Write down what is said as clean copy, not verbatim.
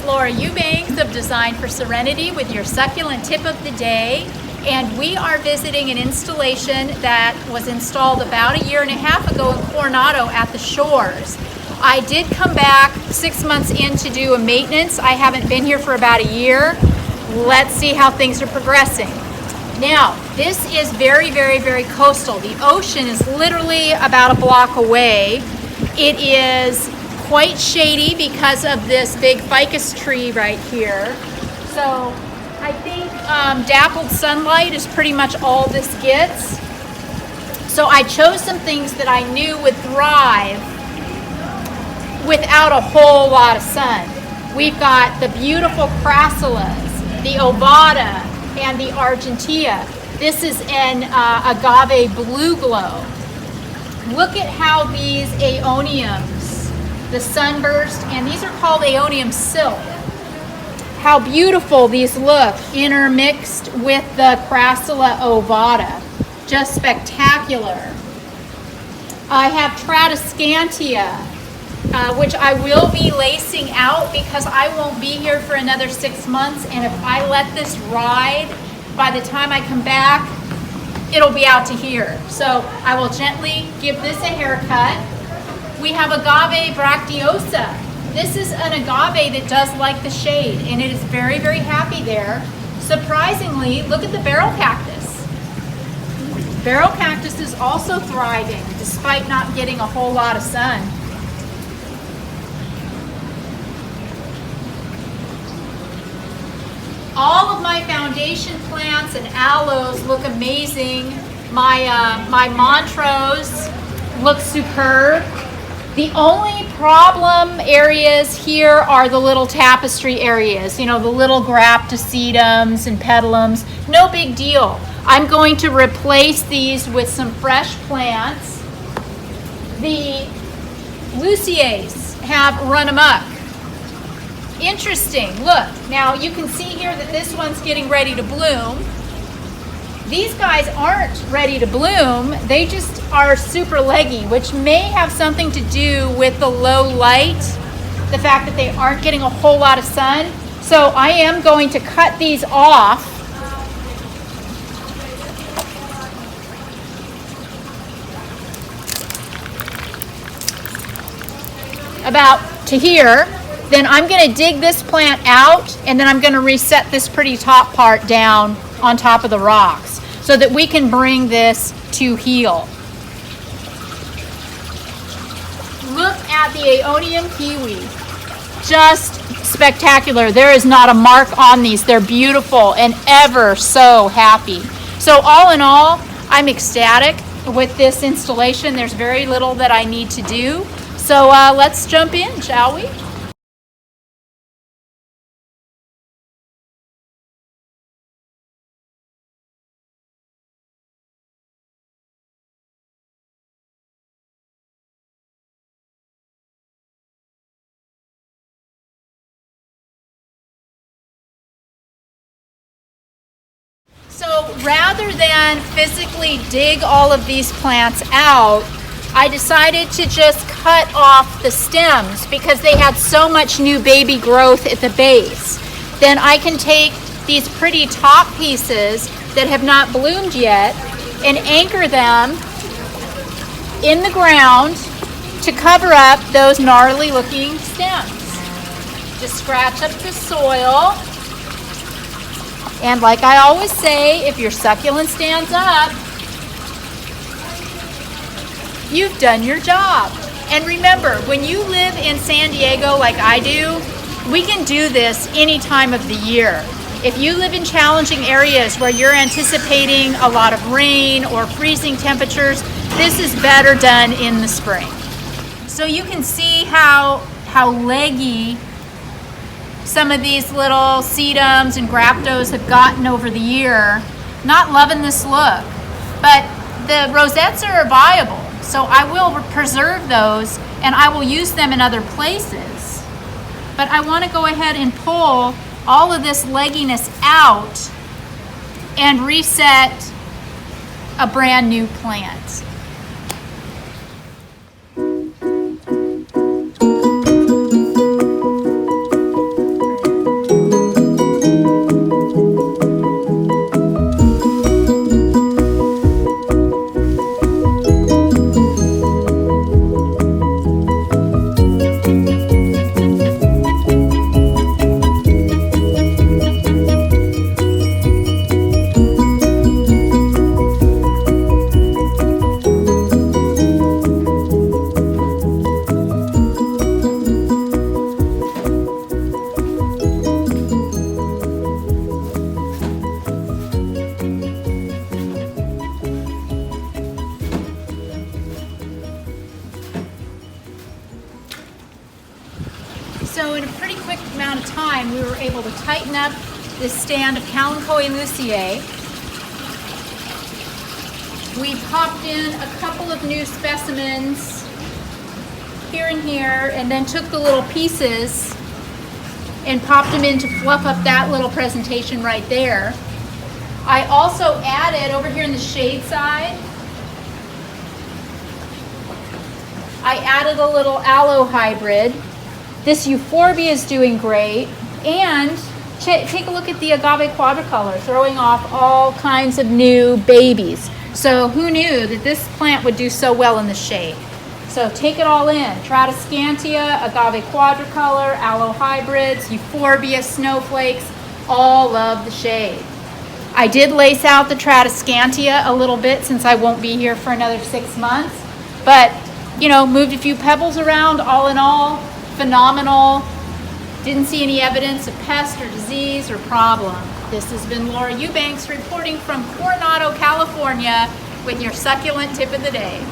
Laura Eubanks of Design for Serenity with your succulent tip of the day. And we are visiting an installation that was installed about 1.5 years ago in Coronado at the shores. I did come back 6 months in to do a maintenance. I haven't been here for about 1 year. Let's see how things are progressing. Now, this is very, very, very coastal. The ocean is literally about a block away. It is quite shady because of this big ficus tree right here. So I think dappled sunlight is pretty much all this gets. So I chose some things that I knew would thrive without a whole lot of sun. We've got the beautiful crassulas, the ovada, and the argentea. This is an agave blue glow. Look at how these aeoniums, the sunburst, and these are called aeonium silk. How beautiful these look intermixed with the crassula ovada. Just spectacular. I have tradescantia, which I will be lacing out because I won't be here for another 6 months, and if I let this ride, by the time I come back, it'll be out to here. So I will gently give this a haircut. We have agave bracteosa. This is an agave that does like the shade, and it is very, very happy there. Surprisingly, look at the barrel cactus. Barrel cactus is also thriving despite not getting a whole lot of sun. All of my foundation plants and aloes look amazing. My Montrose look superb. The only problem areas here are the little tapestry areas, you know, the little graptosedums and petalums. No big deal. I'm going to replace these with some fresh plants. The Luciers have run amok. Interesting. Look, now you can see here that this one's getting ready to bloom. These guys aren't ready to bloom. They just are super leggy, which may have something to do with the low light, the fact that they aren't getting a whole lot of sun. So I am going to cut these off. About to here. Then I'm going to dig this plant out, and then I'm going to reset this pretty top part down on top of the rocks so that we can bring this to heal. Look at the aeonium kiwi. Just spectacular. There is not a mark on these. They're beautiful and ever so happy. So all in all, I'm ecstatic with this installation. There's very little that I need to do. So let's jump in, shall we? So rather than physically dig all of these plants out, I decided to just cut off the stems because they had so much new baby growth at the base. Then I can take these pretty top pieces that have not bloomed yet and anchor them in the ground to cover up those gnarly looking stems. Just scratch up the soil. And like I always say, if your succulent stands up, you've done your job. And remember, when you live in San Diego like I do, we can do this any time of the year. If you live in challenging areas where you're anticipating a lot of rain or freezing temperatures, this is better done in the spring. So you can see how leggy some of these little sedums and graptos have gotten over the year. Not loving this look, but the rosettes are viable, so I will preserve those and I will use them in other places. But I want to go ahead and pull all of this legginess out and reset a brand new plant. quick amount of time, we were able to tighten up this stand of Kalanchoe Lucier. We popped in a couple of new specimens here and here, and then took the little pieces and popped them in to fluff up that little presentation right there. I also added over here in the shade side, I added a little aloe hybrid. This euphorbia is doing great, and take a look at the agave quadricolor, throwing off all kinds of new babies. So who knew that this plant would do so well in the shade? So take it all in. Tradescantia, agave quadricolor, aloe hybrids, euphorbia, snowflakes, all love the shade. I did lace out the Tradescantia a little bit since I won't be here for another 6 months. But, you know, moved a few pebbles around. All in all, phenomenal. Didn't see any evidence of pest or disease or problem. This has been Laura Eubanks reporting from Coronado, California with your succulent tip of the day.